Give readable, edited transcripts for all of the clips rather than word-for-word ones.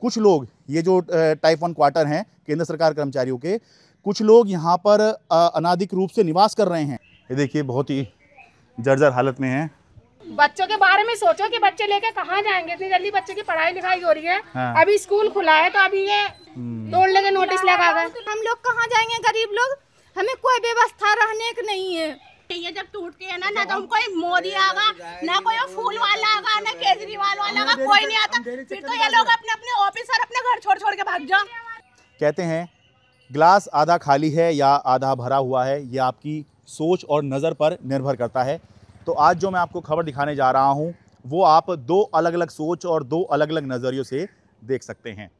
कुछ लोग, ये जो टाइप 1 क्वार्टर हैं केंद्र सरकार कर्मचारियों के, कुछ लोग यहाँ पर अनाधिकृत रूप से निवास कर रहे हैं। ये देखिए बहुत ही जर्जर हालत में हैं। बच्चों के बारे में सोचो कि बच्चे लेके कहाँ जाएंगे, इतनी जल्दी बच्चे की पढ़ाई लिखाई हो रही है। हाँ। अभी स्कूल खुला है तो अभी ये तोड़ने के नोटिस लगा गए। हम लोग कहाँ जाएंगे, गरीब लोग, हमें कोई व्यवस्था रहने की नहीं है। ये जब टूटती है ना तो कोई मोदी आगा, ना कोई फूल वाला आगा, ना केजरीवाल वाला आगा, कोई नहीं आता। फिर तो ये लोग अपने अपने ऑफिस और अपने घर छोड़ छोड़ के भाग जाओ। कहते हैं ग्लास आधा खाली है या आधा भरा हुआ है, ये आपकी सोच और नज़र पर निर्भर करता है। तो आज जो मैं आपको खबर दिखाने जा रहा हूँ वो आप दो अलग अलग सोच और दो अलग अलग नज़रियों से देख सकते हैं।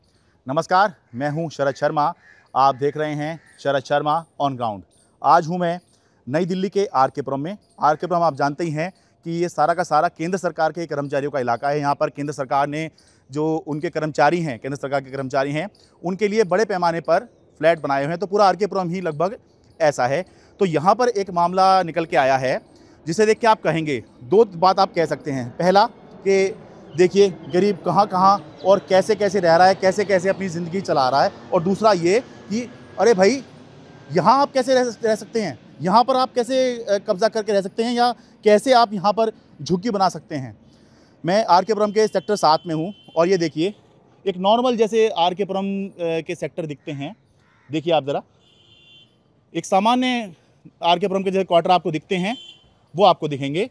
नमस्कार, मैं हूँ शरद शर्मा, आप देख रहे हैं शरद शर्मा ऑन ग्राउंड। आज हूँ मैं नई दिल्ली के आर.के. पुरम में। आर.के. पुरम आप जानते ही हैं कि ये सारा का सारा केंद्र सरकार के कर्मचारियों का इलाका है। यहाँ पर केंद्र सरकार ने जो उनके कर्मचारी हैं, केंद्र सरकार के कर्मचारी हैं, उनके लिए बड़े पैमाने पर फ्लैट बनाए हुए हैं। तो पूरा आर.के. पुरम ही लगभग ऐसा है। तो यहाँ पर एक मामला निकल के आया है जिसे देख के आप कहेंगे, दो बात आप कह सकते हैं। पहला कि देखिए गरीब कहाँ कहाँ और कैसे कैसे रह रहा है, कैसे कैसे अपनी ज़िंदगी चला रहा है। और दूसरा ये कि अरे भाई यहाँ आप कैसे रह सकते हैं, यहाँ पर आप कैसे कब्ज़ा करके रह सकते हैं, या कैसे आप यहाँ पर झुग्गी बना सकते हैं। मैं आर.के. पुरम के सेक्टर 7 में हूँ और ये देखिए एक नॉर्मल जैसे आर.के. पुरम के सेक्टर दिखते हैं। देखिए आप ज़रा, एक सामान्य आर.के. पुरम के जैसे क्वार्टर आपको दिखते हैं वो आपको दिखेंगे।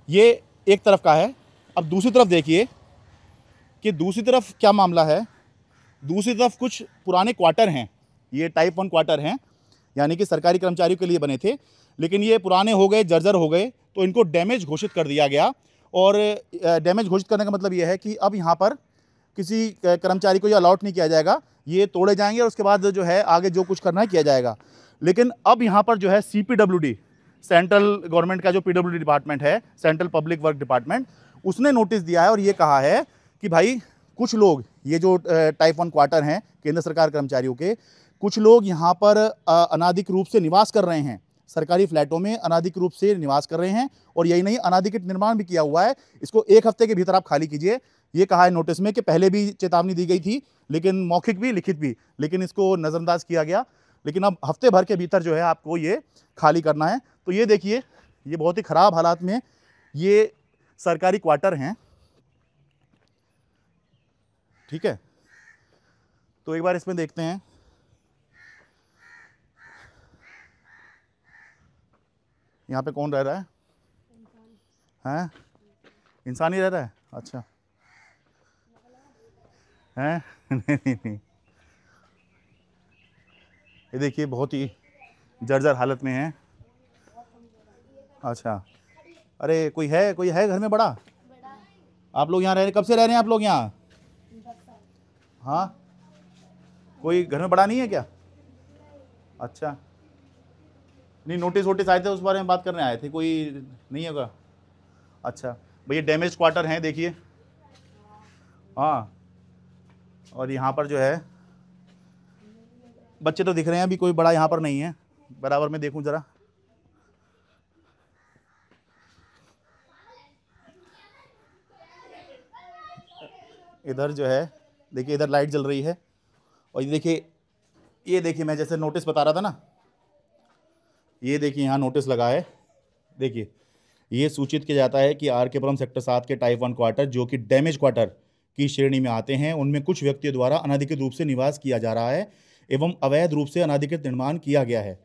ये एक तरफ का है। अब दूसरी तरफ देखिए कि दूसरी तरफ क्या मामला है। दूसरी तरफ कुछ पुराने क्वार्टर हैं, ये टाइप 1 क्वार्टर हैं, यानी कि सरकारी कर्मचारियों के लिए बने थे, लेकिन ये पुराने हो गए, जर्जर हो गए, तो इनको डैमेज घोषित कर दिया गया। और डैमेज घोषित करने का मतलब ये है कि अब यहाँ पर किसी कर्मचारी को ये अलॉट नहीं किया जाएगा, ये तोड़े जाएंगे और उसके बाद जो है आगे जो कुछ करना है किया जाएगा। लेकिन अब यहाँ पर जो है CPWD, सेंट्रल गवर्नमेंट का जो PWD डिपार्टमेंट है, सेंट्रल पब्लिक वर्क डिपार्टमेंट, उसने नोटिस दिया है और ये कहा है कि भाई कुछ लोग, ये जो टाइप 1 क्वार्टर हैं केंद्र सरकार कर्मचारियों के, कुछ लोग यहाँ पर अनाधिकृत रूप से निवास कर रहे हैं, सरकारी फ्लैटों में अनाधिकृत रूप से निवास कर रहे हैं। और यही नहीं, अनाधिकृत निर्माण भी किया हुआ है। इसको 1 हफ्ते के भीतर आप खाली कीजिए, ये कहा है नोटिस में। कि पहले भी चेतावनी दी गई थी, लेकिन मौखिक भी लिखित भी, लेकिन इसको नज़रअंदाज किया गया। लेकिन अब हफ्ते भर के भीतर जो है आपको ये खाली करना है। तो ये देखिए, ये बहुत ही ख़राब हालात में ये सरकारी क्वार्टर हैं, ठीक है। तो एक बार इसमें देखते हैं। यहाँ पे कौन रह रहा है? हैं? इंसान ही रह रहा है? अच्छा हैं? नहीं। ये देखिए बहुत ही जर्जर हालत में है। अच्छा, अरे कोई है घर में बड़ा? आप लोग यहाँ रह रहे, कब से रह रहे हैं आप लोग यहाँ? हाँ, कोई घर में बड़ा नहीं है क्या? अच्छा, नहीं, नोटिस वोटिस आए थे उस बारे में बात करने आए थे, कोई नहीं होगा? अच्छा भैया, डैमेज क्वार्टर हैं देखिए। हाँ, और यहाँ पर जो है बच्चे तो दिख रहे हैं, अभी कोई बड़ा यहाँ पर नहीं है। बराबर में देखूं ज़रा, इधर जो है देखिए, इधर लाइट जल रही है। और ये देखिए मैं जैसे नोटिस बता रहा था ना, ये देखिए यहाँ नोटिस लगा है। देखिए ये सूचित किया जाता है कि आर.के. पुरम सेक्टर 7 के टाइप 1 क्वार्टर, जो कि डैमेज क्वार्टर की श्रेणी में आते हैं, उनमें कुछ व्यक्तियों द्वारा अनधिकृत रूप से निवास किया जा रहा है एवं अवैध रूप से अनधिकृत निर्माण किया गया है।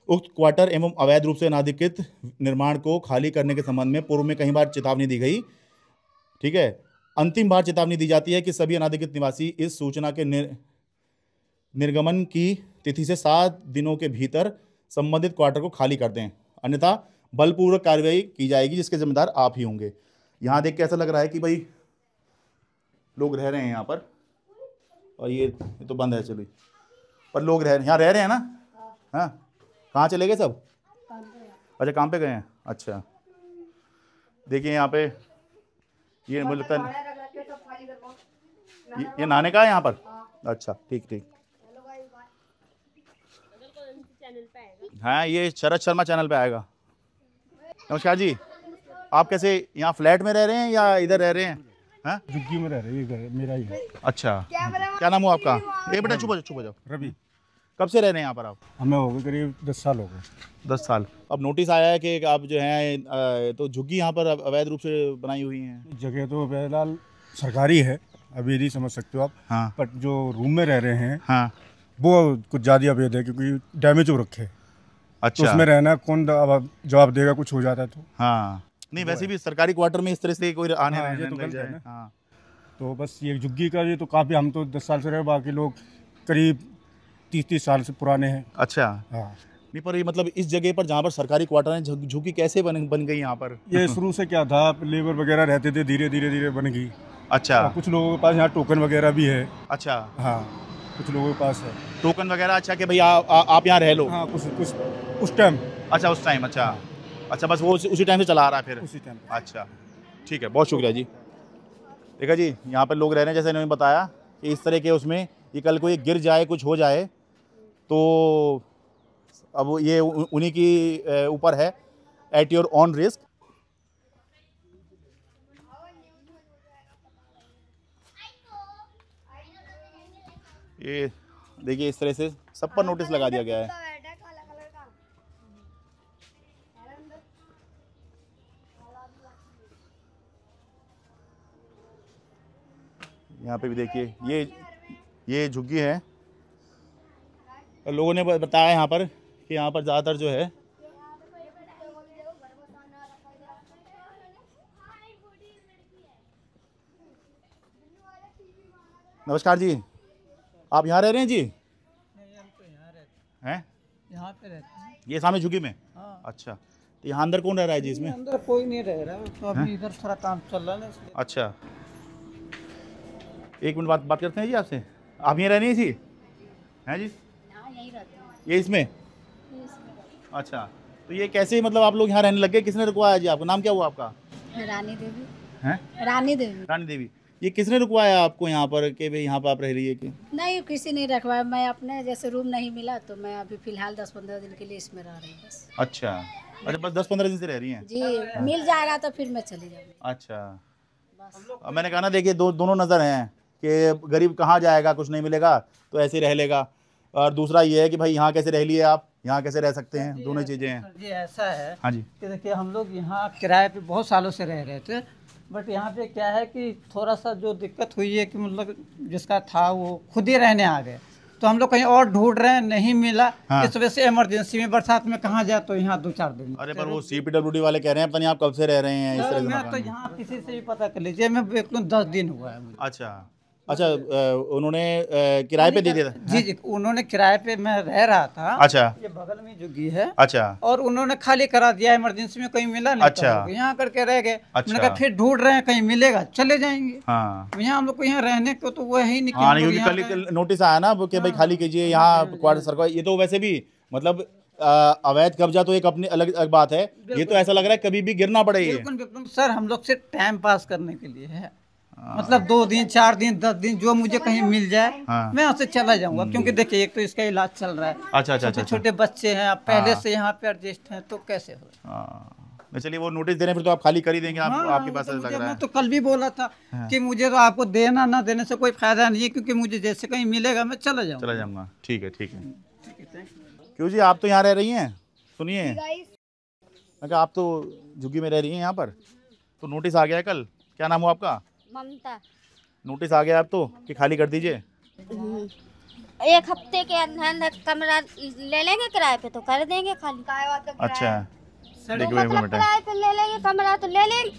उक्त क्वार्टर एवं अवैध रूप से अनधिकृत निर्माण को खाली करने के संबंध में पूर्व में कई बार चेतावनी दी गई, ठीक है। अंतिम बार चेतावनी दी जाती है कि सभी अनधिकृत निवासी इस सूचना के निर्गमन की तिथि से 7 दिनों के भीतर संबंधित क्वार्टर को खाली कर दें, अन्यथा बलपूर्वक कार्रवाई की जाएगी, जिसके जिम्मेदार आप ही होंगे। यहाँ देख के ऐसा लग रहा है कि भाई लोग रह रहे हैं यहाँ पर, और ये तो बंद है, चलिए, पर लोग यहाँ रह रहे हैं ना। हाँ, कहाँ चले गए सब? अच्छा, काम पे गए हैं। अच्छा, देखिए यहाँ पे ये मुझे लगता है ये नहाने का है यहाँ पर। अच्छा, ठीक। हाँ, ये शरद शर्मा चैनल पे आएगा। नमस्कार जी, आप कैसे यहाँ फ्लैट में रह रहे हैं या इधर रह रहे हैं? हाँ? झुग्गी में रह रही है, घर मेरा ही है। अच्छा, क्या नाम हुआ आपका? ये बेटा चुप हो जाओ। रवि। कब से रह रहे हैं यहाँ पर आप? हमें हो गए करीब 10 साल हो गए। 10 साल। अब नोटिस आया है कि आप जो हैं तो झुग्गी यहाँ पर अवैध रूप से बनाई हुई हैं। जगह तो फिलहाल सरकारी है, अभी नहीं समझ सकते हो आप। हाँ। बट जो रूम में रह रहे हैं हाँ। वो कुछ ज़्यादा अवैध है, क्योंकि डैमेज हो रखे। अच्छा। तो उसमें रहना कौन जवाब देगा कुछ हो जाता है तो। हाँ, नहीं वैसे भी सरकारी क्वार्टर में इस तरह से कोई आने हाँ, रहने ये तो लग गलत जाए। है ना। हाँ। तो बस ये झुग्गी का ये तो काफ़ी, हम तो 10 साल से रहे, बाकी लोग करीब 30 साल से पुराने हैं। अच्छा। हाँ। नहीं पर ये मतलब इस जगह पर जहाँ पर सरकारी क्वार्टर है झुग्गी कैसे बन गई यहाँ पर? ये शुरू से क्या था, लेबर वगैरह रहते थे, धीरे धीरे बन गई। अच्छा। और कुछ लोगों के पास यहाँ टोकन वगैरह भी है। अच्छा। हाँ, कुछ लोगों के पास है टोकन वगैरह। अच्छा कि भाई आप यहाँ रह लो। हाँ, कुछ उस टाइम। अच्छा, उस टाइम। अच्छा। अच्छा, बस वो उसी टाइम से चला आ रहा है फिर? उसी टाइम। अच्छा, ठीक है, बहुत शुक्रिया जी। देखा जी, यहाँ पर लोग रह रहे हैं, जैसे इन्होंने बताया कि इस तरह के उसमें ये कल को ये गिर जाए, कुछ हो जाए तो अब ये उन्हीं की ऊपर है, एट योर ऑन रिस्क। ये देखिए इस तरह से सब पर नोटिस लगा दिया गया है। यहाँ पे भी देखिए ये झुग्गी है। लोगों ने बताया यहाँ पर कि यहाँ पर ज़्यादातर जो है नमस्कार जी, आप यहाँ रह रहे हैं जी? हैं? यहाँ पे रहते हैं। ये सामने झुग्गी में? हाँ। अच्छा, तो यहाँ अंदर कौन रह रहा है जी इसमें? अंदर कोई नहीं रह रहा है, तो अभी इधर थोड़ा काम चल रहा है ना इसलिए। अच्छा, एक मिनट बात करते हैं जी आपसे। आप यहाँ रहनी है जी? हैं जी? यहीं रहते हैं। ये इसमें? अच्छा, तो ये कैसे मतलब आप लोग यहाँ रहने लग गए? किसने रुकवाया जी आपको? नाम क्या हुआ आपका? रानी देवी। हैं? रानी देवी। रानी देवी। ये किसने रुकवाया आपको यहाँ पर कि भाई यहाँ पर आप रह रही है कि? नहीं, किसी ने रखवाया। मैं अपने जैसे रूम नहीं मिला तो मैं अभी फिलहाल 10-15 दिन के लिए इसमें रह रही हूँ बस। अच्छा, अच्छा, बस 10-15 दिन से रह रही हैं? जी, मिल जाएगा तो फिर मैं चली जाऊँगी। अच्छा, अब मैंने कहा ना, देखिए दोनों नज़र हैं कि गरीब कहाँ जाएगा, कुछ नहीं मिलेगा तो ऐसे ही रह लेगा, और दूसरा ये है कि भाई यहाँ कैसे रह लिए आप, यहाँ कैसे रह सकते हैं, दोनों चीज़ें हैं। जी ऐसा है। हाँ जी। कि देखिए हम लोग यहाँ किराए पे बहुत सालों से रह रहे थे, बट यहाँ पे क्या है कि थोड़ा सा जो दिक्कत हुई है कि मतलब जिसका था वो खुद ही रहने आ गए, तो हम लोग कहीं और ढूंढ रहे हैं, नहीं मिला। हाँ। इस वजह से इमरजेंसी में बरसात में कहाँ जाए, तो यहाँ 2-4 दिन। अरे पर वो CPWD वाले कह रहे हैं पता नहीं आप कब से रह रहे हैं इस तरह से मैं मकान तो में। यहाँ किसी से भी पता कर लीजिए, मैं बिल्कुल 10 दिन हुआ है मुझे। अच्छा, अच्छा, उन्होंने किराए पे दे दिया था? जी जी, उन्होंने किराए पे, मैं रह रहा था। अच्छा। ये बगल में झुग्गी है। अच्छा। और उन्होंने खाली करा दिया, इमरजेंसी में कहीं मिला नहीं। अच्छा। तो यहाँ करके रह गए। अच्छा। मैंने कहा फिर ढूंढ रहे हैं, कहीं मिलेगा चले जाएंगे। हाँ, यहाँ हम लोग को यहाँ रहने को तो वो है ही नहीं कि हाँ, हम लोग क्योंकि यहाँ कल नोटिस आया ना कि भाई खाली कीजिए यहाँ क्वार्टर सरकार। ये तो वैसे भी मतलब अवैध कब्जा तो एक अपनी अलग बात है, ये तो ऐसा लग रहा है कभी भी गिरना पड़े ये। बिल्कुल बिल्कुल सर, हम लोग से टाइम पास करने के लिए है। मतलब 2 दिन 4 दिन 10 दिन जो मुझे कहीं मिल जाए, हाँ। मैं यहाँ से चला जाऊंगा, क्योंकि देखिए एक तो इसका इलाज चल रहा है। अच्छा, अच्छा, अच्छा, छोटे बच्चे हैं, आप पहले हाँ। से यहाँ पे एडजस्ट हैं, तो कैसे हो। नहीं चलिए, वो नोटिस दे रहे हैं फिर तो आप खाली कर ही देंगे, आप हाँ, आपके पास तो ऐसा लग मुझे- रहा मैं है। तो कल भी बोला था कि मुझे तो आपको देना ना देने से कोई फायदा नहीं है, क्योंकि मुझे जैसे कहीं मिलेगा मैं चला जाऊंगा। चला जाऊंगा, ठीक है, ठीक है। क्यों जी, आप तो यहाँ रह रही हैं? सुनिए, मैं कहा आप तो झुग्गी में रह रही हैं यहाँ पर, तो नोटिस आ गया है कल। क्या नाम हो आपका? ममता। नोटिस आ गया आप तो कि खाली कर दीजिए। 1 हफ्ते के अंदर कमरा ले लेंगे किराए पे तो कर देंगे खाली। अच्छा, तो देखो एक मतलब मिनट है। किराए पे ले लेंगे कमरा तो ले लेंगे,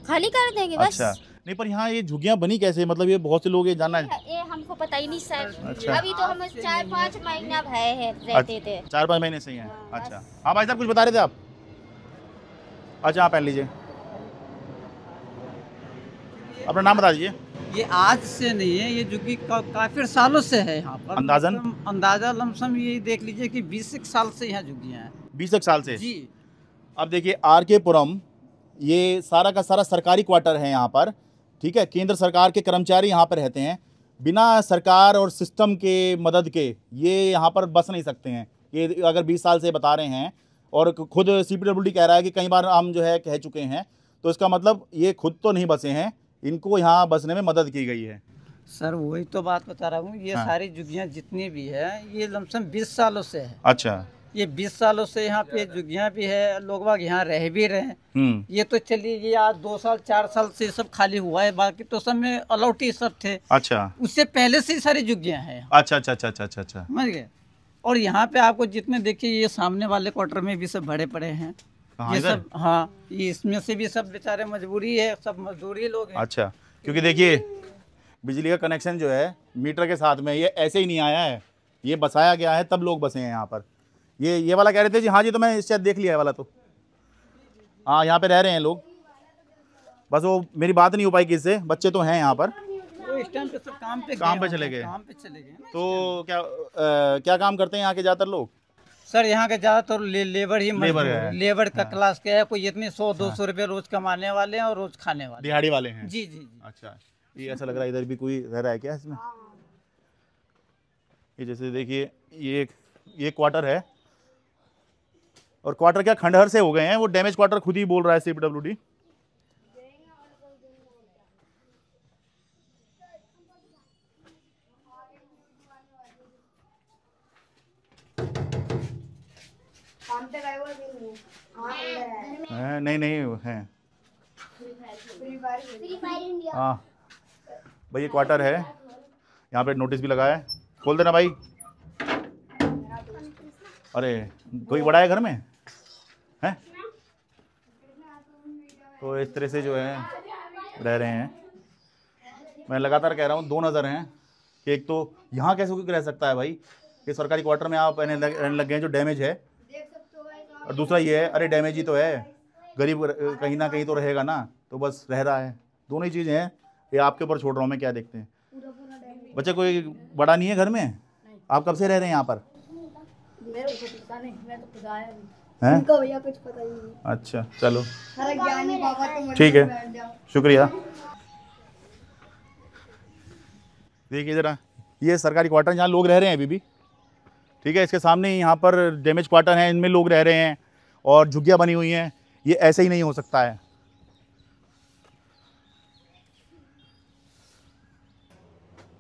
खाली कर देंगे बस। अच्छा, नहीं पर यहाँ ये झुग्गियाँ बनी कैसे? मतलब ये बहुत से लोग ये जानना है। ये हमको पता ही नहीं सर। अच्छा। अभी तो हम 4-5 महीना भय है रहते थे। 4-5 महीने से ही हैं। अच्छा, हाँ भाई साहब कुछ बता रहे थे आप? अच्छा, आप पहन लीजिए, अपना नाम बता दीजिए। ये आज से नहीं है, ये झुग्गी काफी सालों से है यहाँ पर। अंदाजन? अंदाजा लमसम ये देख लीजिए कि 20 साल से यहाँ झुग्गियाँ हैं। 20 साल से जी। अब देखिए RK पुरम, ये सारा का सारा सरकारी क्वार्टर है यहाँ पर, ठीक है। केंद्र सरकार के कर्मचारी यहाँ पर रहते हैं, बिना सरकार और सिस्टम के मदद के ये यहाँ पर बस नहीं सकते हैं। ये अगर 20 साल से बता रहे हैं और खुद CPWD कह रहा है कि कई बार हम जो है कह चुके हैं, तो इसका मतलब ये खुद तो नहीं बसे हैं, इनको यहाँ बसने में मदद की गई है। सर वही तो बात बता रहा हूँ, ये हाँ। सारी झुग्गियाँ जितनी भी है ये लमसम 20 सालों से है। अच्छा। ये 20 सालों से यहाँ पे झुग्गियाँ भी है, लोग बाग यहाँ रह भी रहे हैं। ये तो चलिए ये आज 2 साल 4 साल से सब खाली हुआ है, बाकी तो सब में अलॉट ही सब थे। अच्छा। उससे पहले से ही सारी झुग्गियाँ हैं। अच्छा अच्छा अच्छा अच्छा अच्छा, समझ गए। और यहाँ पे आपको जितने देखिए ये सामने वाले क्वार्टर में भी सब भरे पड़े हैं। कहाँ ये इधर? सब हाँ, ये इसमें से भी सब बेचारे मजबूरी है, सब मजदूरी लोग हैं। अच्छा, क्योंकि देखिए बिजली का कनेक्शन जो है मीटर के साथ में, ये ऐसे ही नहीं आया है, ये बसाया गया है तब लोग बसे हैं यहाँ पर। ये वाला कह रहे थे जी, हाँ जी, तो मैं शायद देख लिया है वाला, तो हाँ यहाँ पे रह रहे हैं लोग, बस वो मेरी बात नहीं हो पाई किससे, बच्चे तो हैं यहाँ पर। वो इस टाइम पे सब काम पे चले गए। काम पे चले गए। तो क्या काम करते हैं यहाँ के ज़्यादातर लोग? सर यहाँ के ज्यादातर लेबर ही लेबर है। लेबर का क्लास क्या है, कोई इतने 100-200 रुपए रोज कमाने वाले हैं और रोज खाने वाले। दिहाड़ी वाले हैं। जी जी जी। अच्छा, ये ऐसा लग रहा है इधर भी कोई रह रहा है क्या इसमें? ये जैसे देखिए ये क्वार्टर है, और क्वार्टर क्या खंडहर से हो गए हैं, वो डैमेज क्वार्टर खुद ही बोल रहा है CPWD। नहीं है। हाँ भाई, ये क्वार्टर है, यहाँ पे नोटिस भी लगा है, खोल देना भाई। अरे कोई बड़ा है घर में है? तो इस तरह से जो है रह रहे हैं। मैं लगातार कह रहा हूँ 2 नज़र हैं कि एक तो यहाँ कैसे कोई रह सकता है भाई, ये सरकारी क्वार्टर में आप रहने लग गए हैं जो डैमेज है, और दूसरा ये है अरे डैमेज ही तो है, गरीब कहीं ना कहीं तो रहेगा ना, तो बस रह रहा है। दोनों ही चीज़ें हैं, ये आपके ऊपर छोड़ रहा हूँ मैं, क्या देखते हैं। बच्चे कोई बड़ा नहीं है घर में? आप कब से रह रहे हैं यहाँ पर? मेरे को पता नहीं, मैं तो खुद आया नहीं। हैं? उनको भैया कुछ पता ही नहीं। अच्छा चलो हर ज्ञानी बाबा तो ठीक है, शुक्रिया। देखिए ज़रा, ये सरकारी क्वार्टर जहाँ लोग रह रहे हैं अभी भी, ठीक है, इसके सामने ही यहाँ पर डैमेज क्वार्टर हैं, इनमें लोग रह रहे हैं और झुग्गियाँ बनी हुई हैं। ये ऐसे ही नहीं हो सकता है।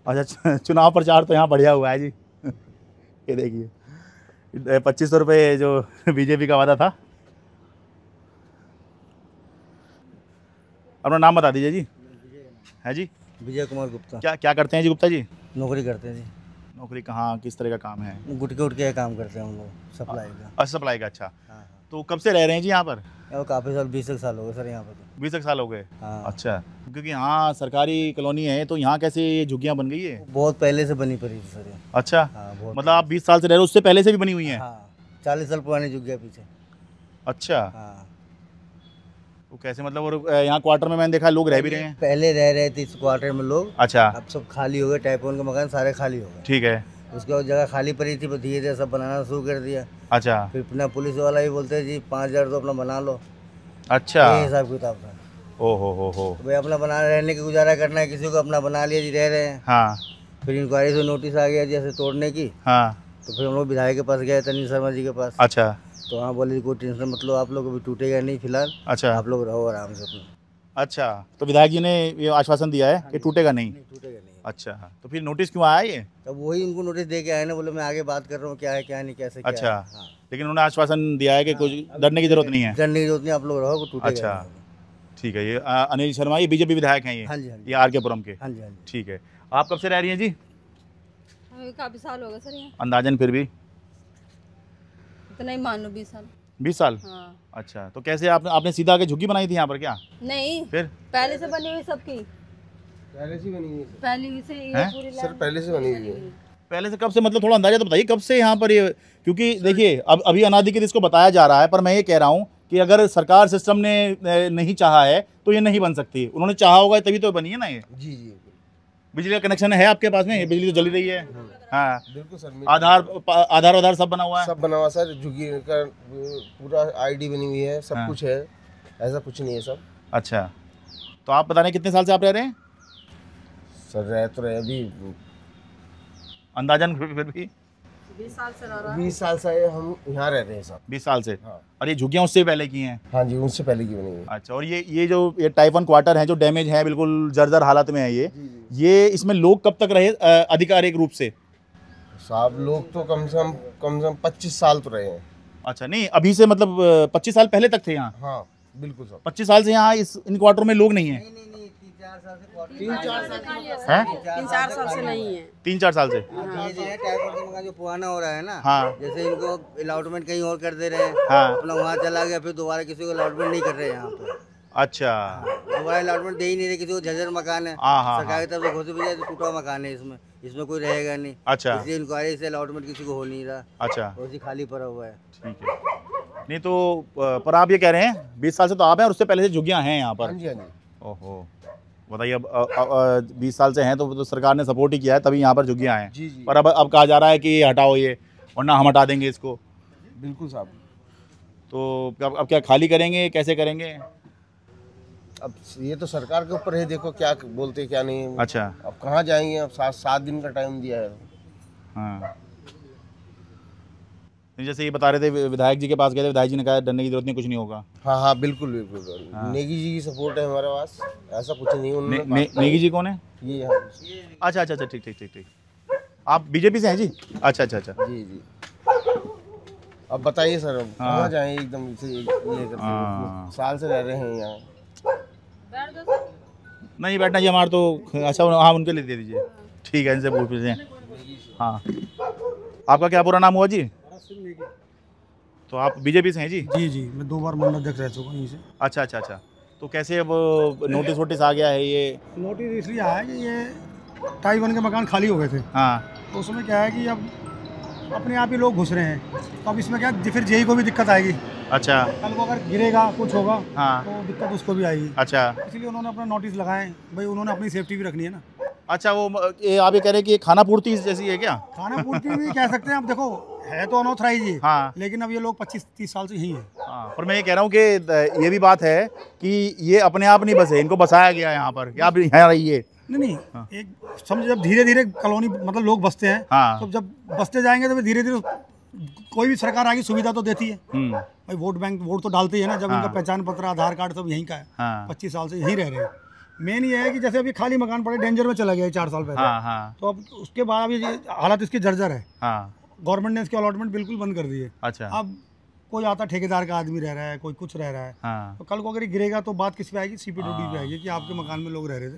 अच्छा, चुनाव प्रचार तो यहाँ बढ़िया हुआ है जी। ये देखिए 2500 रुपये जो बीजेपी का वादा था। अपना नाम बता दीजिए जी। है जी? विजय कुमार गुप्ता। क्या करते हैं जी गुप्ता जी? नौकरी करते हैं जी। नौकरी कहाँ, किस तरह का काम है? गुटके उटके का काम करते हैं हम लोग, सप्लाई का। अच्छा, सप्लाई का। अच्छा, हाँ। तो कब से रह रहे हैं जी यहाँ पर? वो काफ़ी साल, 20 साल हो गए सर यहाँ पर। तो 20 साल हो गए। हाँ। अच्छा, क्योंकि यहाँ सरकारी कॉलोनी है, तो यहाँ कैसे ये झुग्गियाँ बन गई है? बहुत पहले से बनी पड़ी थी सर ये। अच्छा, हाँ, बहुत। मतलब आप 20 साल से रह रहे हो, उससे पहले से भी बनी हुई हैं? हाँ, 40 साल पुरानी झुग्गियाँ पीछे। अच्छा। हाँ। तो कैसे मतलब, और यहाँ क्वार्टर में मैंने देखा लोग रह भी रहे हैं? पहले रह रहे थे इस क्वार्टर में लोग। अच्छा। अब सब खाली हो गए, टाइपोन के मकान सारे खाली हो गए। ठीक है। उसके बाद जगह खाली पड़ी थी, धीरे धीरे सब बनाना शुरू कर दिया। अच्छा। फिर अपना पुलिस वाला भी बोलते हैं जी 5000 तो अपना बना लो। अच्छा, ये हिसाब किताब था। ओ हो। भाई अपना बना रहने की गुजारा करना है, किसी को अपना बना लिया जी, रह रहे हैं। हाँ। फिर इंक्वायरी से नोटिस आ गया जैसे तोड़ने की। हाँ। तो फिर हम लोग विधायक के पास गए, तनी शर्मा जी के पास। अच्छा। तो वहाँ बोले कोई टेंशन मत लो, आप लोग अभी टूटेगा नहीं फिलहाल। अच्छा। आप लोग रहो आराम से अपना। अच्छा, तो विधायक जी ने ये आश्वासन दिया है कि टूटेगा नहीं? टूटेगा नहीं। अच्छा, तो फिर नोटिस क्यों आया ये? तब वही उनको नोटिस दे के आए ना, बोले मैं आगे बात कर रहा हूँ क्या है क्या नहीं कैसे क्या अच्छा। है। हाँ। लेकिन उन्होंने आश्वासन दिया है कि कुछ डरने की जरूरत नहीं है? डरने की जरूरत नहीं, आप लोग रहो, टूटेगा अच्छा, नहीं। ठीक है। ये अनिल शर्मा, ये बीजेपी विधायक हैं ये? हाँ जी, हाँ जी। ये RK पुरम के? हाँ जी, हाँ जी। ठीक है। आप कब से रह रही हैं जी? काफी साल हो गए सर यहाँ। अंदाजन फिर भी? इतना ही मान लो 20 साल। 20 साल? हाँ। अच्छा, तो कैसे आपने सीधा आके झुग्गी बनाई थी यहाँ पर क्या? नहीं, फिर पहले से बनी हुई सबकी। पहले से बनी हुई है पहले से ये हैं? पूरी सर, पहले से बनी हुई है। पहले से कब से, मतलब थोड़ा अंदाजा तो बताइए कब से यहाँ पर ये, क्योंकि देखिए अब अभी अनाधिकृत इसको बताया जा रहा है, पर मैं ये कह रहा हूँ कि अगर सरकार सिस्टम ने नहीं चाहा है तो ये नहीं बन सकती। उन्होंने चाहा होगा तभी तो बनी है ना ये। जी जी, बिजली का कनेक्शन है आपके पास में? बिजली तो जली रही है? हाँ, बिल्कुल सर। आधार सब बना हुआ है? सब बना हुआ सर, झुग्गी का पूरा ID बनी हुई है, सब हाँ। कुछ है, ऐसा कुछ नहीं है सब। अच्छा, तो आप पता नहीं कितने साल से आप रह रहे हैं? सर रह तो रहे अभी अंदाजन फिर भी 20 साल से रह रहा है। 20 साल से हम यहाँ रह रहे हैं सब। 20 साल से। हाँ। और ये झुग्गियाँ उससे पहले की हैं? हाँ जी, उनसे पहले की बनी है। अच्छा, और ये जो ये टाइप 1 क्वार्टर है जो डैमेज है, बिल्कुल जर्जर हालत में है ये इसमें लोग कब तक रहे आधिकारिक रूप से? साहब लोग तो कम से कम 25 साल तो रहे हैं। अच्छा, नहीं अभी से मतलब 25 साल पहले तक थे यहाँ? हाँ बिल्कुल सर। 25 साल से यहाँ इन क्वार्टर में लोग नहीं है? 3-4 साल से नहीं है। 3-4 साल से। ये जो है टाइप का मकान जो पुराना हो रहा है ना, हाँ। जैसे इनको अलॉटमेंट कहीं और कर दे रहे हैं, हाँ। अपना वहाँ चला गया, फिर दोबारा किसी को अलॉटमेंट नहीं कर रहे हैं यहाँ पे। अच्छा, दोबारा अलॉटमेंट दे ही नहीं रहे, किसी को झज्जर मकान है, सरकार की तरफ से घोषित भी तो टूटा मकान है, इसमें कोई रहेगा नहीं। अच्छा, इसलिए इंक्वायरी से अलॉटमेंट किसी को हो नहीं रहा। अच्छा, उसी खाली पड़ा हुआ है। ठीक है। नहीं तो पर आप ये कह रहे हैं 20 साल से तो आप हैं और उससे पहले से झुग्गियाँ हैं यहाँ पर? हाँ जी, हाँ जी। ओहो, बताइए। अब 20 साल से हैं तो सरकार ने सपोर्ट ही किया है, तभी यहाँ पर झुग्गियाँ हैं। जी जी। पर अब कहा जा रहा है कि ये हटाओ ये, वरना हम हटा देंगे इसको। बिल्कुल साहब। तो अब क्या खाली करेंगे, कैसे करेंगे? अब ये तो सरकार के ऊपर है, देखो क्या बोलते क्या नहीं। अच्छा, अब कहाँ जाएंगे? अब 7 दिन का टाइम दिया है। हाँ, जैसे ये बता रहे थे विधायक जी के पास गए थे, विधायक जी ने कहा डरने की जरूरत नहीं, कुछ नहीं होगा। हाँ हाँ बिल्कुल बिल्कुल। हाँ। नेगी जी की सपोर्ट है हमारे पास, ऐसा कुछ नहीं। नेगी जी कौन है? ये यहाँ। अच्छा अच्छा अच्छा, ठीक ठीक ठीक ठीक। आप बीजेपी से हैं जी? अच्छा अच्छा अच्छा। जी जी। अब बताइए सर, अब हाँ। कहाँ जाएं एकदम से ये करके? साल से रह रहे हैं यहाँ। नहीं बैठना जी, हमारा तो अच्छा। हाँ, उनके लिए दे दीजिए। ठीक है, इनसे पूछ पूछते हैं। हाँ, आपका क्या पूरा नाम हुआ जी? तो आप बीजेपी से हैं जी? जी जी, मैं 2 बार मंडल अध्यक्ष रह चुका हूँ यहीं से। अच्छा अच्छा अच्छा। तो कैसे अब नोटिस वोटिस आ गया है? ये नोटिस इसलिए आया कि ये टाइप 1 के मकान खाली हो गए थे। हाँ, तो उसमें क्या है कि अब अपने आप ही लोग घुस रहे हैं, तो अब इसमें क्या फिर जेई को भी दिक्कत आएगी। अच्छा, कल को अगर गिरेगा कुछ होगा हाँ, तो दिक्कत उसको भी आएगी। अच्छा, इसलिए उन्होंने अपना नोटिस लगाए, भाई उन्होंने अपनी सेफ्टी भी रखनी है ना। अच्छा। वो आप ये कह रहे हैं कि ये खाना पूर्ति जैसी है क्या? खाना पूर्ति भी कह सकते हैं। अब देखो, है तो अनऑथराइज ही, हाँ, लेकिन अब ये लोग 25-30 साल से यही है। हाँ, पर मैं ये कह रहा हूँ कि ये भी बात है कि ये अपने आप नहीं बसे, इनको बसाया गया यहाँ पर, क्या आप यहाँ रहिए? नहीं, एक समझ, जब धीरे धीरे कॉलोनी मतलब लोग बसते हैं, हाँ, तो जब बसते जाएंगे तो धीरे धीरे कोई भी सरकार आगे सुविधा तो देती है। भाई वोट बैंक वोट तो डालती है ना, जब इनका पहचान पत्र, आधार कार्ड सब यहीं का है। 25 साल से यहीं रह रहे हैं। मेन ये है कि जैसे अभी खाली मकान पड़े, डेंजर में चला गया 4 साल पहले, तो अब उसके बाद अभी हालत इसकी जर्जर है। गवर्नमेंट ने इसके अलॉटमेंट बिल्कुल बंद कर दिए। अच्छा, अब कोई आता ठेकेदार का आदमी रह रहा है, कोई कुछ रह रहा है। तो कल को अगर गिरेगा तो बात किस पे आएगी? CPWD पे आएगी कि आपके मकान में लोग रह रहे थे,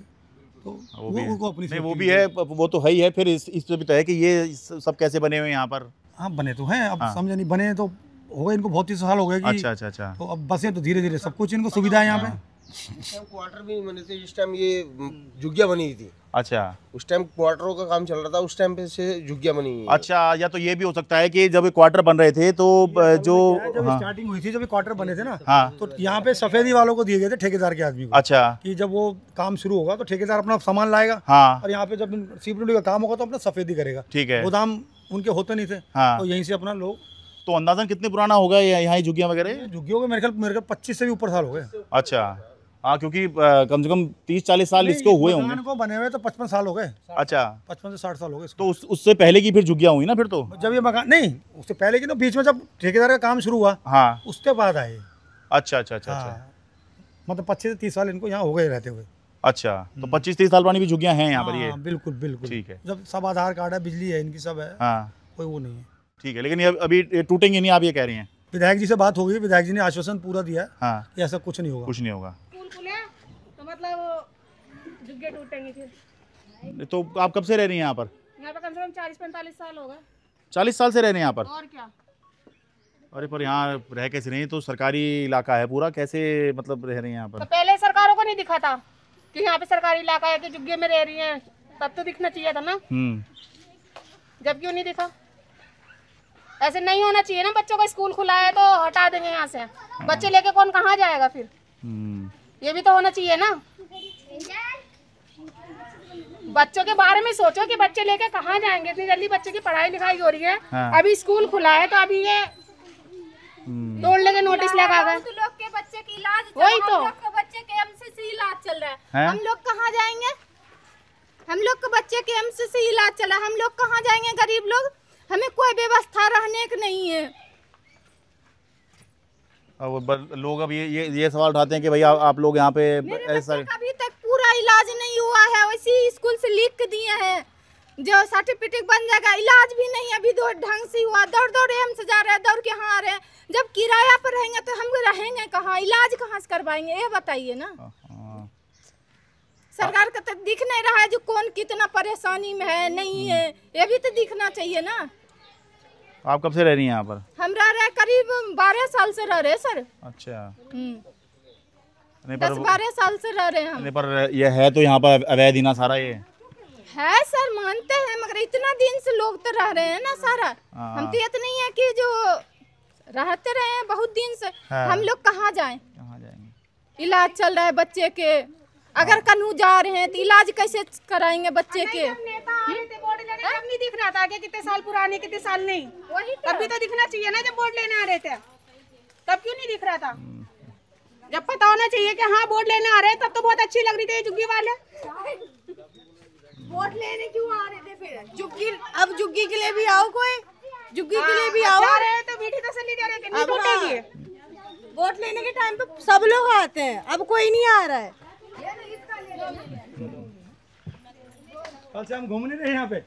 तो वो अपनी नहीं, वो भी है, वो तो है ही है। फिर इस पे भी तो है कि ये सब कैसे बने हुए यहाँ पर? हाँ, बने तो हैं, अब समझे नहीं, बने तो हो गए इनको बहुत ही साल हो गए कि। अच्छा अच्छा अच्छा। तो अब बसे तो धीरे धीरे सब कुछ इनको सुविधा है यहाँ पे। उस टाइम क्वार्टर भी नहीं बने थे, जिस टाइम ये झुग्गियाँ बनी थी। अच्छा, उस टाइम क्वार्टरों का काम चल रहा था, उस टाइम पे से झुग्गियाँ बनी है। अच्छा, या तो ये भी हो सकता है कि जब क्वार्टर बन रहे थे तो जो स्टार्टिंग हुई थी, जब क्वार्टर बने थे ना, तो यहाँ पे सफेदी वालों को दिए गए थे, ठेकेदार के आदमी को। अच्छा, कि जब वो काम शुरू होगा तो ठेकेदार अपना सामान लाएगा, और यहाँ पे जब CPWD का काम होगा तो अपना सफेदी करेगा। ठीक है। गोदाम उनके होते नहीं थे, तो यहीं से अपना लोग। तो अंदाजन कितने पुराना होगा यहाँ झुग्गियाँ वगैरह? झुग्गियों के मेरे ख्याल 25 से भी ऊपर साल हो गए। अच्छा, हाँ, क्योंकि कम से कम 30-40 साल इसको हुए होंगे। को बने हुए तो 55 साल हो गए। अच्छा, 55 से 60 साल हो गए। तो उससे पहले की फिर झुग्गियाँ हुई ना फिर? तो जब ये मकान नहीं, उससे पहले की, तो बीच में जब ठेकेदार का काम शुरू हुआ, हाँ, उसके बाद आए। अच्छा अच्छा अच्छा अच्छा। मतलब 25 से 30 साल इनको यहाँ हो गए रहते हुए। अच्छा, तो 25-30 साल पुरानी भी झुग्गियाँ हैं यहाँ पर? ये बिल्कुल बिल्कुल, ठीक है। जब सब आधार कार्ड है, बिजली है, इनकी सब है, कोई वो नहीं है। ठीक है, लेकिन अभी टूटेंगे नहीं, आप ये कह रही हैं? विधायक जी से बात हो गई, विधायक जी ने आश्वासन पूरा दिया कि ऐसा कुछ नहीं होगा। कुछ नहीं होगा। तो मतलब झुग्गियाँ टूटेंगी फिर? तो आप कब से रह रही हैं यहाँ पर? यहाँ पे कम से कम 40-45 साल हो गए। 40 साल से रह रहे हैं यहाँ पर? और क्या। अरे पर यहाँ रह कैसे रही? तो सरकारी इलाका है पूरा, कैसे मतलब रह रही हैं यहाँ पर? तो पहले सरकारों को नहीं दिखा था कि यहाँ पे सरकारी इलाका है, कि झुग्गियों में रह रही हैं, तब तो दिखना चाहिए था ना। जब क्यों नहीं दिखा? ऐसे नहीं होना चाहिए ना। बच्चों का स्कूल खुला है तो हटा देंगे यहाँ से, बच्चे लेके कौन कहाँ जाएगा फिर? ये भी तो होना चाहिए ना। बच्चों के बारे में सोचो कि बच्चे लेके कहाँ जाएंगे? इतनी जल्दी बच्चे की पढ़ाई लिखाई हो रही है। अभी स्कूल खुला है तो अभी ये तोड़ने के नोटिस लगा गए। लोग के बच्चे की इलाज, वही तो बच्चे के MCC इलाज चल रहा है, हम लोग कहाँ जाएंगे? हम लोग के बच्चे के MCC इलाज चल रहा है, हम लोग कहाँ जाएंगे? गरीब लोग हमें कोई व्यवस्था रहने की नहीं है। अब लोग अब ये सवाल उठाते हैं कि भैया आप लोग यहाँ पे ऐसा अभी तक पूरा इलाज नहीं हुआ है, वैसे स्कूल से लिख के दिए हैं जो सर्टिफिकेट बन जाएगा, इलाज भी नहीं अभी दो ढंग से हुआ। दौड़ दौड़ हम से जा रहे हैं, दौड़ के यहाँ आ रहे हैं। जब किराया पर रहेंगे तो हम रहेंगे कहाँ, इलाज कहाँ से करवाएंगे, ये बताइए ना। सरकार का तो दिख नहीं रहा है जो कौन कितना परेशानी में है नहीं है, ये भी तो दिखना चाहिए ना। आप कब से रह रही हैं यहाँ पर? हम रह रहे करीब 12 साल से रह रहे सर। अच्छा, 10-12 साल से रह रहे हैं हम। पर ये है तो यहाँ पर अवैध ही ना सारा ये है सर, मानते हैं, मगर इतना दिन से लोग तो रह रहे हैं ना सारा। हम तो ये तो नहीं है कि जो रहते रहे हैं बहुत दिन से, हम लोग कहाँ जाएंगे? इलाज चल रहा है बच्चे के, अगर कन्हू जा रहे हैं तो इलाज कैसे कराएंगे बच्चे के? तब नहीं दिख रहा था आगे कितने साल पुराने कितने साल नहीं, तब भी तो दिखना चाहिए ना। जब वोट लेने आ रहे थे तब क्यों नहीं दिख रहा था? जब पता होना चाहिए कि हाँ वोट लेने आ रहे हैं, तब तो बहुत अच्छी लग रही थी जुग्गी वाले। वोट लेने क्यों आ रहे थे फिर? जुग्गी, अब जुग्गी के लिए भी आओ, कोई जुग्गी के लिए भी आओ। जा रहे हैं तो मीठी तसल्ली दे रहे हैं कि नहीं टूटेगी। वोट लेने के टाइम पे सब लोग आते हैं, अब कोई नहीं आ रहा है। कल से हम घूमने रहे यहाँ पे,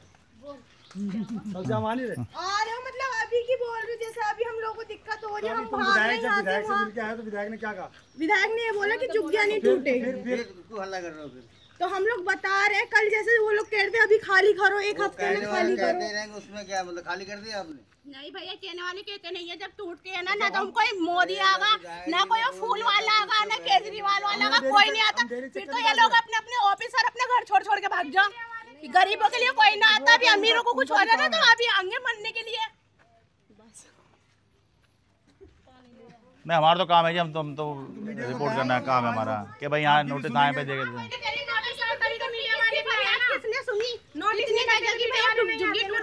कल से हम आने रहे। अरे मतलब अभी की बोल रहे, जैसे अभी हम लोगों को दिक्कत हो रही है, हम भाग रहे हैं। विधायक से मिल के आए तो विधायक ने क्या कहा? विधायक ने ये बोला कि जुग्गियाँ नहीं टूटेगी। फिर क्यों हल्ला कर रहे हो? फिर तो हम लोग बता रहे हैं, कल जैसे वो लोग कहते हैं अभी खाली करो, एक हफ्ते में खाली करो। उसमें क्या मतलब खाली कर दिया आपने? नहीं भैया, कहने वाले कहते नहीं है, जब टूटते हैं ना तो हम कोई मोदी आगा, ना कोई फूल वाला आगा, ना केजरीवाल वाला आगा, कोई नहीं आता। फिर तो ये लोग अपने अपने ऑफिस और अपने घर छोड़ छोड़ के भाग जाओ। गरीबों के लिए कोई ना आता, अभी अमीरों को कुछ हो रहा है तो अभी आगे बनने के लिए। नहीं, हमारा तो काम है जी, हम तो रिपोर्ट करना है, काम है हमारा कि भाई यहाँ नोटिस आए पे देखे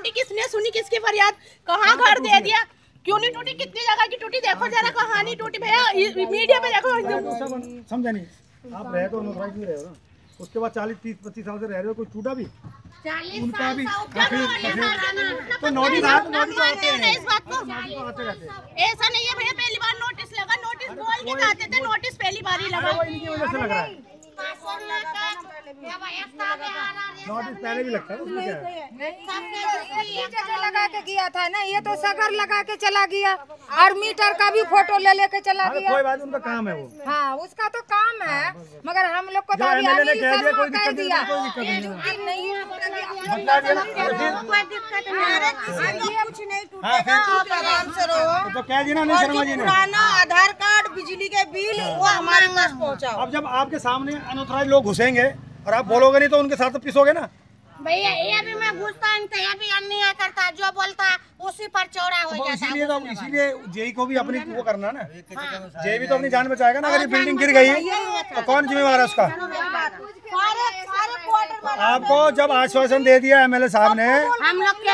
किसने सुनी, किसकी फरियाद, कहाँ घर दे दिया, क्यों नहीं टूटी, कितनी जगह की टूटी, देखो जरा कहाँ नहीं टूटी भैया, मीडिया पे देखो। समझा नहीं, आप रहे तो नौकरी क्यों रहे हो ना, उसके बाद 40-30-25 साल से रह रहे हो, कोई टूटा भी? उनका भी तो नोटिस आया तो नोटिस आते हैं, इस बात को ऐसा नहीं है भैया, पहली बार नोटिस लगा, नोटिस बोल के जाते थे, नोटिस पहली बार ही लगा। इनकी वजह से लग रहा है, नोटिस पहले भी लगता है, उसमें क्या है? लगा के गया था ना, ये तो सगर लगा के चला गया और मीटर का भी फोटो ले लेके चला गया। कोई बात, उनका काम है वो। हाँ, उसका तो काम है, मगर हम लोग को तो एमएलए ने कह दिया, कोई कर दिया दिक्कत नहीं नहीं कुछ नहीं टूटेगा, आप आराम से रहो। तो कह दिया ना शर्मा जी ने, पुराना आधार कार्ड, बिजली के बिल वो हमारे पास पहुँचाओ। अब जब आपके सामने अनऑथराइज्ड लोग घुसेंगे और आप बोलोगे नहीं तो उनके साथ तो पिसोगे ना। भैया ये भी मैं घुसता नहीं, ये भी अन्याय करता, जो बोलता उसी पर चौड़ा हो जाता। इसीलिए जेई को भी अपनी वो करना ना, जेई भी तो अपनी जान बचाएगा ना। अगर ये बिल्डिंग गिर गई तो कौन जिम्मेवार है उसका? आपको जब आश्वासन दे दिया एमएलए साहब ने, हम लोग के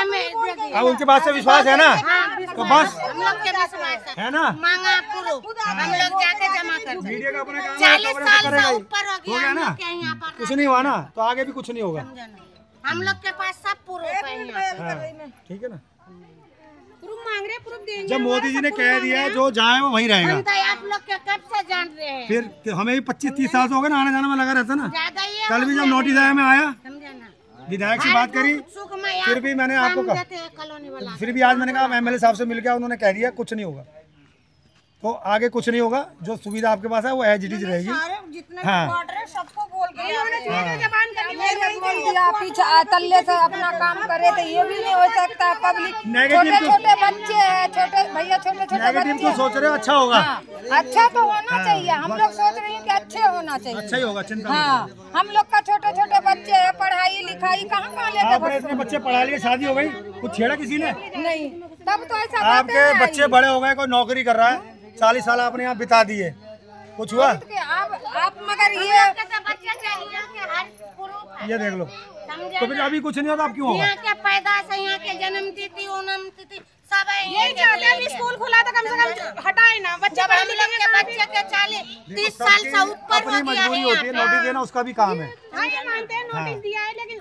अब उनके पास से विश्वास है ना, तो बस हम लोग के विश्वास है ना, मांगा प्रूफ हम लोग जाके जमा कर दें। मीडिया का अपना काम 40 साल से ऊपर हो गया गया ना, कुछ नहीं हुआ ना, तो आगे भी कुछ नहीं होगा। हम लोग के पास सब प्रूफ है, ठीक है ना। प्रूफ मांग रहे, प्रूफ देंगे। जब मोदी जी ने कह दिया जो जाए वो वहीं रहेगा, आप लोग के कब से जान रहे हैं? फिर हमें भी 25-30 साल से हो गए ना, आने जाने में लगा रहता ना। ज्यादा ही कल भी जब नोटिस आया मैं आया, विधायक से बात करी, फिर भी मैंने आपको कहा, फिर भी आज मैंने कहा एमएलए साहब से मिल गया, उन्होंने कह दिया कुछ नहीं होगा, तो आगे कुछ नहीं होगा। जो सुविधा आपके पास है वो एज इट इज रहेगी। हाँ, सबको बोल पीछे तल्ले से अपना काम करे तो ये भी नहीं हो सकता। पब्लिक छोटे बच्चे हैं, छोटे भैया, छोटे नेगेटिव तो सोच रहे हो, अच्छा होगा। अच्छा तो होना चाहिए, हम लोग सोच रहे हैं कि अच्छे होना चाहिए। अच्छा ही होगा, चिंता हाँ, हम लोग का छोटे बच्चे हैं, पढ़ाई लिखाई कहाँ लेके? आपने इतने बच्चे पढ़ा लिए, शादी हो गई, कुछ छेड़ा किसी ने नहीं, तब तो ऐसा आपके बच्चे बड़े हो गए, कोई नौकरी कर रहा है, 40 साल आपने यहाँ बिता दिए, कुछ हुआ? आप मगर ये देख लो, तो फिर अभी कुछ नहीं होगा, अब क्यों होगा? यहाँ के पैदाश है, यहाँ के जन्म तिथि, ओणम तिथि सब है। यही चाहते हैं स्कूल खुला तो कम से कम हटाए ना बच्चे, हम लोग के बच्चे के 40-30 साल से ऊपर अपनी मजबूरी होती है, नोटिस देना उसका भी काम है। हाँ, ये मानते हैं, नोटिस दिया है, लेकिन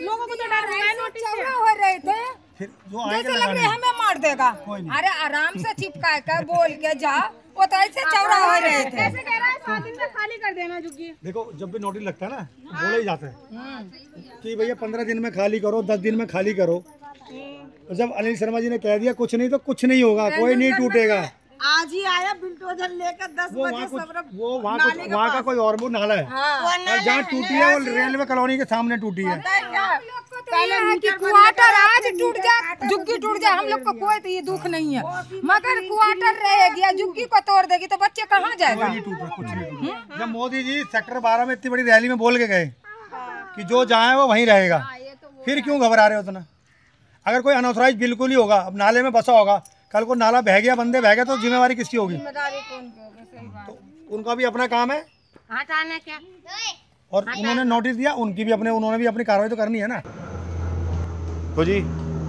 लोगों को तो डर है नोटिस से। हो रहे थे फिर जो जैसे लग रहा है हमें मार देगा। अरे आराम से चिपका के बोल के जा, वो तो ऐसे चौड़ा हो रहे थे। ऐसे कह रहा है 7 दिन में खाली कर देना झुग्गी। देखो जब भी नोटिस लगता है ना बोले ही जाते हैं कि भैया 15 दिन में खाली करो, 10 दिन में खाली करो। तो जब अनिल शर्मा जी ने कह दिया कुछ नहीं तो कुछ नहीं होगा, कोई नहीं टूटेगा। आज ही आया बिल्डोजर लेकर 10 बजे वो वहाँ का कोई और वो नाला है और जहाँ टूटी है वो रेलवे कॉलोनी के सामने टूटी है। क्वार्टर आज टूट जाए, झुग्गी टूट जाए, हम लोग को कोई तो ये दुख नहीं है, मगर क्वार्टर रहेगी या झुग्गी को तोड़ देगी तो बच्चे कहाँ जाएगा। कुछ नहीं। जब मोदी जी सेक्टर 12 में इतनी बड़ी रैली में बोल के गए कि जो जाए वो वहीं रहेगा, फिर क्यों घबरा रहे हो उतना? अगर कोई अनऑथराइज बिल्कुल ही होगा, अब नाले में बसा होगा, कल को नाला बह गया, बंदे बह गए तो जिम्मेवारी किसकी होगी? तो उनका भी अपना काम है क्या? और उन्होंने नोटिस दिया, उन्होंने भी अपनी कार्रवाई तो करनी है ना। तो जी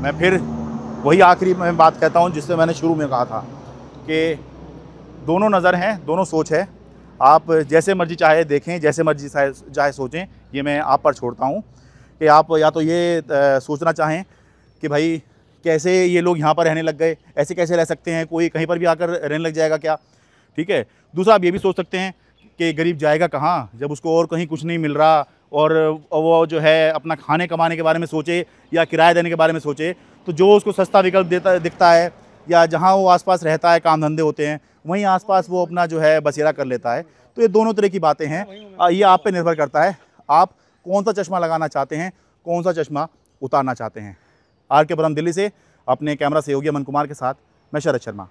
मैं फिर वही आखिरी में बात कहता हूँ जिससे मैंने शुरू में कहा था कि दोनों नज़र हैं, दोनों सोच है। आप जैसे मर्जी चाहे देखें, जैसे मर्जी चाहे सोचें, ये मैं आप पर छोड़ता हूँ कि आप या तो ये सोचना चाहें कि भाई कैसे ये लोग यहाँ पर रहने लग गए, ऐसे कैसे रह सकते हैं, कोई कहीं पर भी आकर रहने लग जाएगा क्या? ठीक है। दूसरा आप ये भी सोच सकते हैं कि गरीब जाएगा कहाँ जब उसको और कहीं कुछ नहीं मिल रहा और वो जो है अपना खाने कमाने के बारे में सोचे या किराया देने के बारे में सोचे, तो जो उसको सस्ता विकल्प दिखता है या जहाँ वो आसपास रहता है, काम धंधे होते हैं, वहीं आसपास वो अपना जो है बसेरा कर लेता है। तो ये दोनों तरह की बातें हैं, ये आप पे निर्भर करता है आप कौन सा चश्मा लगाना चाहते हैं, कौन सा चश्मा उतारना चाहते हैं। आर के पुरम दिल्ली से अपने कैमरा सहयोगी अमन कुमार के साथ मैं शरद शर्मा।